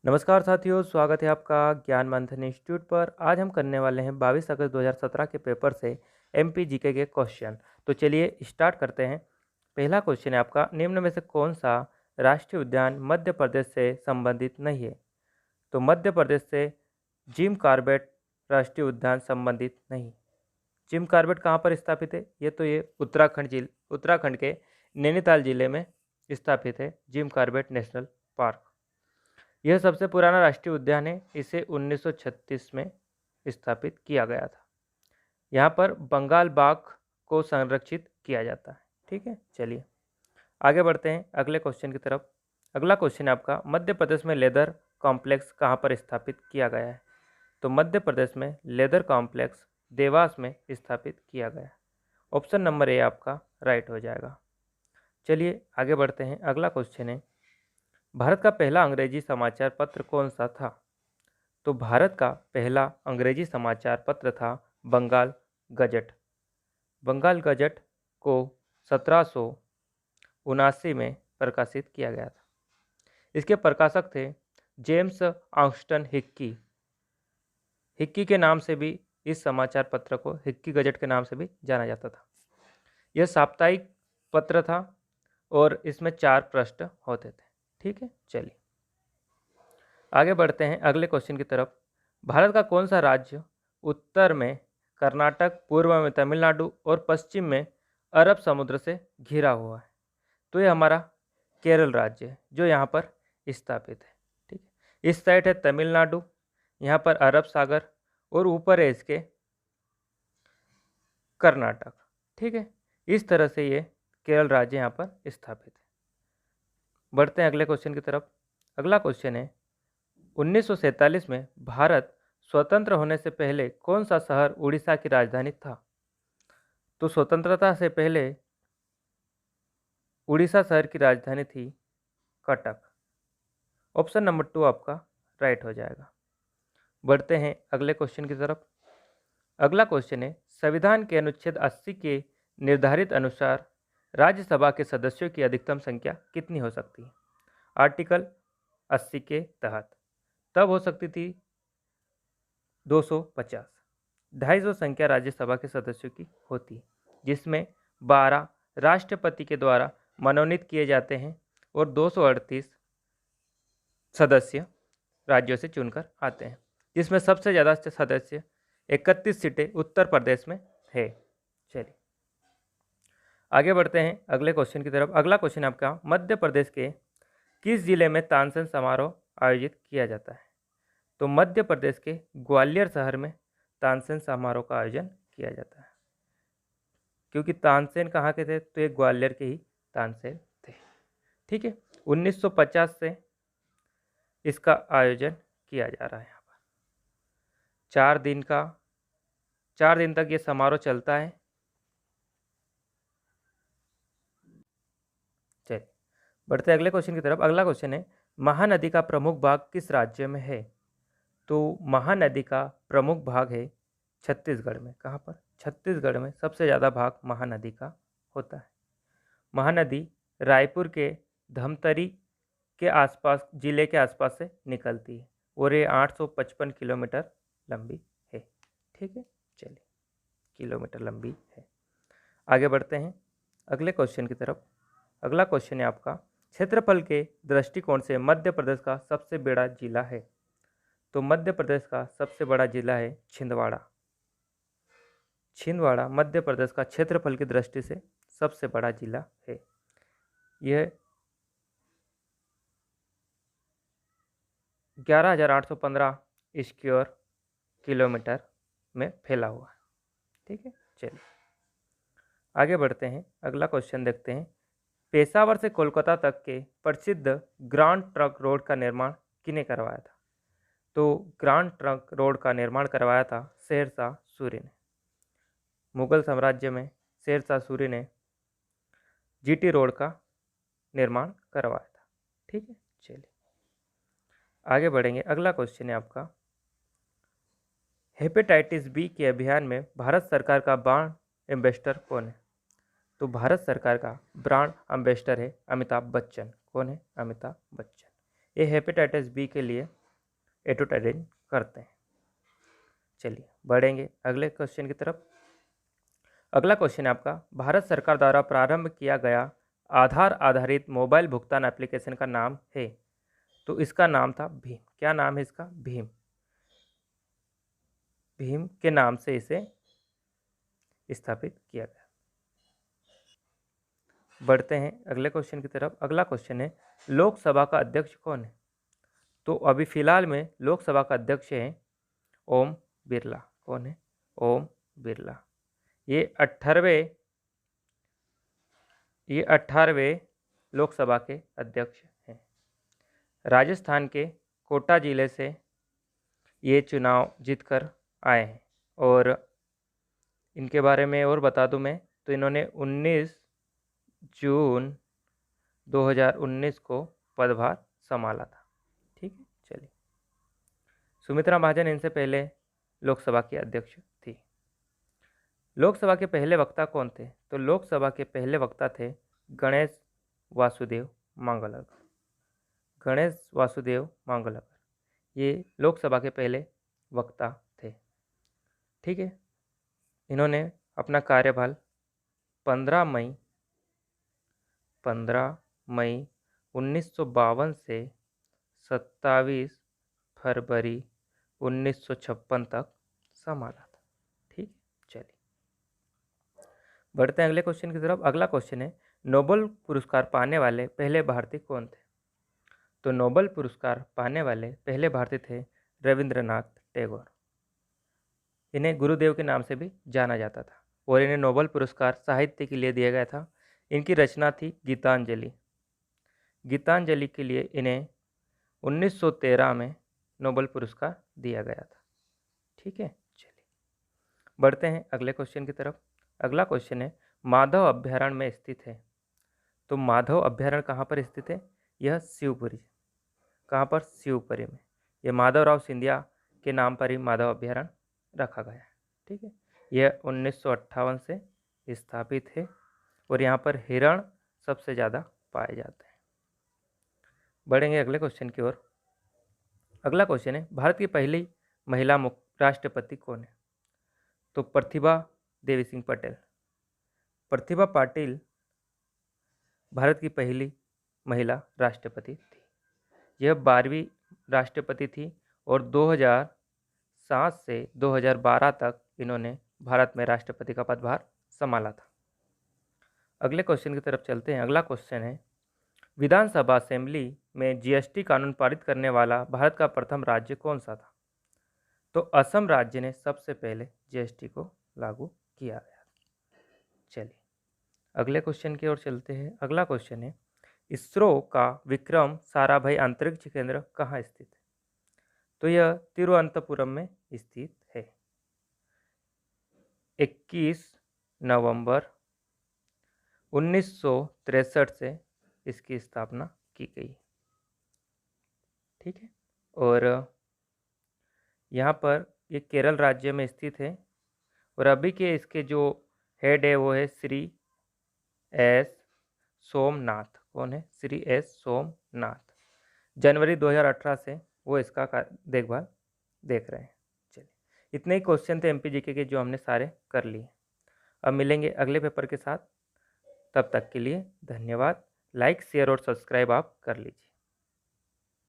नमस्कार साथियों, स्वागत है आपका ज्ञान मंथन इंस्टीट्यूट पर। आज हम करने वाले हैं 22 अगस्त 2017 के पेपर से एमपी जीके के क्वेश्चन। तो चलिए स्टार्ट करते हैं। पहला क्वेश्चन है आपका, निम्न में से कौन सा राष्ट्रीय उद्यान मध्य प्रदेश से संबंधित नहीं है? तो मध्य प्रदेश से जिम कॉर्बेट राष्ट्रीय उद्यान संबंधित नहीं। जिम कॉर्बेट कहाँ पर स्थापित है? ये उत्तराखंड के नैनीताल जिले में स्थापित है जिम कॉर्बेट नेशनल पार्क। यह सबसे पुराना राष्ट्रीय उद्यान है। इसे 1936 में स्थापित किया गया था। यहाँ पर बंगाल बाघ को संरक्षित किया जाता है। ठीक है, चलिए आगे बढ़ते हैं अगले क्वेश्चन की तरफ। अगला क्वेश्चन है आपका, मध्य प्रदेश में लेदर कॉम्प्लेक्स कहाँ पर स्थापित किया गया है? तो मध्य प्रदेश में लेदर कॉम्प्लेक्स देवास में स्थापित किया गया है। ऑप्शन नंबर ए आपका राइट हो जाएगा। चलिए आगे बढ़ते हैं। अगला क्वेश्चन है, भारत का पहला अंग्रेजी समाचार पत्र कौन सा था? तो भारत का पहला अंग्रेजी समाचार पत्र था बंगाल गजट। बंगाल गजट को 1779 में प्रकाशित किया गया था। इसके प्रकाशक थे जेम्स आंगस्टन हिक्की। हिक्की के नाम से भी इस समाचार पत्र को हिक्की गजट के नाम से भी जाना जाता था। यह साप्ताहिक पत्र था और इसमें 4 पृष्ठ होते थे। ठीक है, चलिए आगे बढ़ते हैं अगले क्वेश्चन की तरफ। भारत का कौन सा राज्य उत्तर में कर्नाटक, पूर्व में तमिलनाडु और पश्चिम में अरब समुद्र से घिरा हुआ है? तो ये हमारा केरल राज्य है जो यहाँ पर स्थापित है। ठीक है, इस साइड है तमिलनाडु, यहाँ पर अरब सागर और ऊपर है इसके कर्नाटक। ठीक है, इस तरह से ये केरल राज्य यहाँ पर स्थापित है। बढ़ते हैं अगले क्वेश्चन की तरफ। अगला क्वेश्चन है, 1947 में भारत स्वतंत्र होने से पहले कौन सा शहर उड़ीसा की राजधानी था? तो स्वतंत्रता से पहले उड़ीसा शहर की राजधानी थी कटक। ऑप्शन नंबर 2 आपका राइट हो जाएगा। बढ़ते हैं अगले क्वेश्चन की तरफ। अगला क्वेश्चन है, संविधान के अनुच्छेद 80 के निर्धारित अनुसार राज्यसभा के सदस्यों की अधिकतम संख्या कितनी हो सकती है? आर्टिकल 80 के तहत तब हो सकती थी 250। 250 संख्या राज्यसभा के सदस्यों की होती है, जिसमें 12 राष्ट्रपति के द्वारा मनोनीत किए जाते हैं और 238 सदस्य राज्यों से चुनकर आते हैं, जिसमें सबसे ज़्यादा सदस्य 31 सीटें उत्तर प्रदेश में है। चलिए आगे बढ़ते हैं अगले क्वेश्चन की तरफ। अगला क्वेश्चन आपका, मध्य प्रदेश के किस जिले में तानसेन समारोह आयोजित किया जाता है? तो मध्य प्रदेश के ग्वालियर शहर में तानसेन समारोह का आयोजन किया जाता है। क्योंकि तानसेन कहाँ के थे? तो ये ग्वालियर के ही तानसेन थे। ठीक है, 1950 से इसका आयोजन किया जा रहा है। यहाँ पर 4 दिन तक ये समारोह चलता है। चलिए बढ़ते अगले क्वेश्चन की तरफ। अगला क्वेश्चन है, महानदी का प्रमुख भाग किस राज्य में है? तो महानदी का प्रमुख भाग है छत्तीसगढ़ में। कहाँ पर? छत्तीसगढ़ में सबसे ज़्यादा भाग महानदी का होता है। महानदी रायपुर के धमतरी के आसपास, जिले के आसपास से निकलती है और ये 855 किलोमीटर लंबी है। ठीक है, चलिए किलोमीटर लंबी है। आगे बढ़ते हैं अगले क्वेश्चन की तरफ। अगला क्वेश्चन है आपका, क्षेत्रफल के दृष्टिकोण से मध्य प्रदेश का सबसे बड़ा जिला है? तो मध्य प्रदेश का सबसे बड़ा जिला है छिंदवाड़ा। छिंदवाड़ा मध्य प्रदेश का क्षेत्रफल की दृष्टि से सबसे बड़ा जिला है। यह 11,815 स्क्वायर किलोमीटर में फैला हुआ है। ठीक है, चलिए आगे बढ़ते हैं। अगला क्वेश्चन देखते हैं, पेशावर से कोलकाता तक के प्रसिद्ध ग्रांड ट्रंक रोड का निर्माण किसने करवाया था? तो ग्रांड ट्रंक रोड का निर्माण करवाया था शेरशाह सूरी ने। मुगल साम्राज्य में शेरशाह सूरी ने जीटी रोड का निर्माण करवाया था। ठीक है, चलिए आगे बढ़ेंगे। अगला क्वेश्चन है आपका, हेपेटाइटिस बी के अभियान में भारत सरकार का ब्रांड एम्बेसडर कौन है? तो भारत सरकार का ब्रांड एम्बेसडर है अमिताभ बच्चन। कौन है? अमिताभ बच्चन। ये हेपेटाइटिस बी के लिए एटोटाइडिन करते हैं। चलिए बढ़ेंगे अगले क्वेश्चन की तरफ। अगला क्वेश्चन है आपका, भारत सरकार द्वारा प्रारंभ किया गया आधार आधारित मोबाइल भुगतान एप्लीकेशन का नाम है। तो इसका नाम था भीम। क्या नाम है इसका? भीम। भीम के नाम से इसे स्थापित किया गया। बढ़ते हैं अगले क्वेश्चन की तरफ। अगला क्वेश्चन है, लोकसभा का अध्यक्ष कौन है? तो अभी फिलहाल में लोकसभा का अध्यक्ष है ओम बिरला। कौन है? ओम बिरला। ये 18वें लोकसभा के अध्यक्ष हैं। राजस्थान के कोटा जिले से ये चुनाव जीतकर आए हैं। और इनके बारे में और बता दूं मैं, तो इन्होंने 19 जून 2019 को पदभार संभाला था। ठीक है, चलिए। सुमित्रा महाजन इनसे पहले लोकसभा की अध्यक्ष थी। लोकसभा के पहले वक्ता कौन थे? तो लोकसभा के पहले वक्ता थे गणेश वासुदेव मांगलकर। गणेश वासुदेव मांगलकर ये लोकसभा के पहले वक्ता थे। ठीक है, इन्होंने अपना कार्यभार 15 मई 1952 से 27 फरवरी 1956 तक संभाला था। ठीक, चलिए बढ़ते हैं अगले क्वेश्चन की तरफ। अगला क्वेश्चन है, नोबेल पुरस्कार पाने वाले पहले भारतीय कौन थे? तो नोबेल पुरस्कार पाने वाले पहले भारतीय थे रविंद्रनाथ टैगोर। इन्हें गुरुदेव के नाम से भी जाना जाता था और इन्हें नोबेल पुरस्कार साहित्य के लिए दिया गया था। इनकी रचना थी गीतांजलि। गीतांजलि के लिए इन्हें 1913 में नोबेल पुरस्कार दिया गया था। ठीक है, चलिए बढ़ते हैं अगले क्वेश्चन की तरफ। अगला क्वेश्चन है, माधव अभ्यारण्य में स्थित है। तो माधव अभ्यारण्य कहाँ पर स्थित है? यह शिवपुरी। कहाँ पर? शिवपुरी में। यह माधवराव सिंधिया के नाम पर ही माधव अभ्यारण्य रखा गया है। ठीक है, यह 1958 से स्थापित है और यहाँ पर हिरण सबसे ज़्यादा पाए जाते हैं। बढ़ेंगे अगले क्वेश्चन की ओर। अगला क्वेश्चन है, भारत की पहली महिला राष्ट्रपति कौन है? तो प्रतिभा देवी सिंह पटेल। प्रतिभा पाटिल भारत की पहली महिला राष्ट्रपति थी। यह 12वीं राष्ट्रपति थी और 2007 से 2012 तक इन्होंने भारत में राष्ट्रपति का पदभार संभाला था। अगले क्वेश्चन की तरफ चलते हैं। अगला क्वेश्चन है, विधानसभा असेंबली में जीएसटी कानून पारित करने वाला भारत का प्रथम राज्य कौन सा था? तो असम राज्य ने सबसे पहले जीएसटी को लागू किया गया। चलिए अगले क्वेश्चन की ओर चलते हैं। अगला क्वेश्चन है, इसरो का विक्रम साराभाई अंतरिक्ष केंद्र कहाँ स्थित है? तो यह तिरुवनंतपुरम में स्थित है। 21 नवंबर 1963 से इसकी स्थापना की गई। ठीक है, और यहाँ पर ये केरल राज्य में स्थित है और अभी के इसके जो हेड है वो है श्री एस सोमनाथ। कौन है? श्री एस सोमनाथ। जनवरी 2018 से वो इसका देखभाल देख रहे हैं। चलिए इतने ही क्वेश्चन थे एमपी जीके के जो हमने सारे कर लिए। अब मिलेंगे अगले पेपर के साथ, तब तक के लिए धन्यवाद। लाइक शेयर और सब्सक्राइब आप कर लीजिए।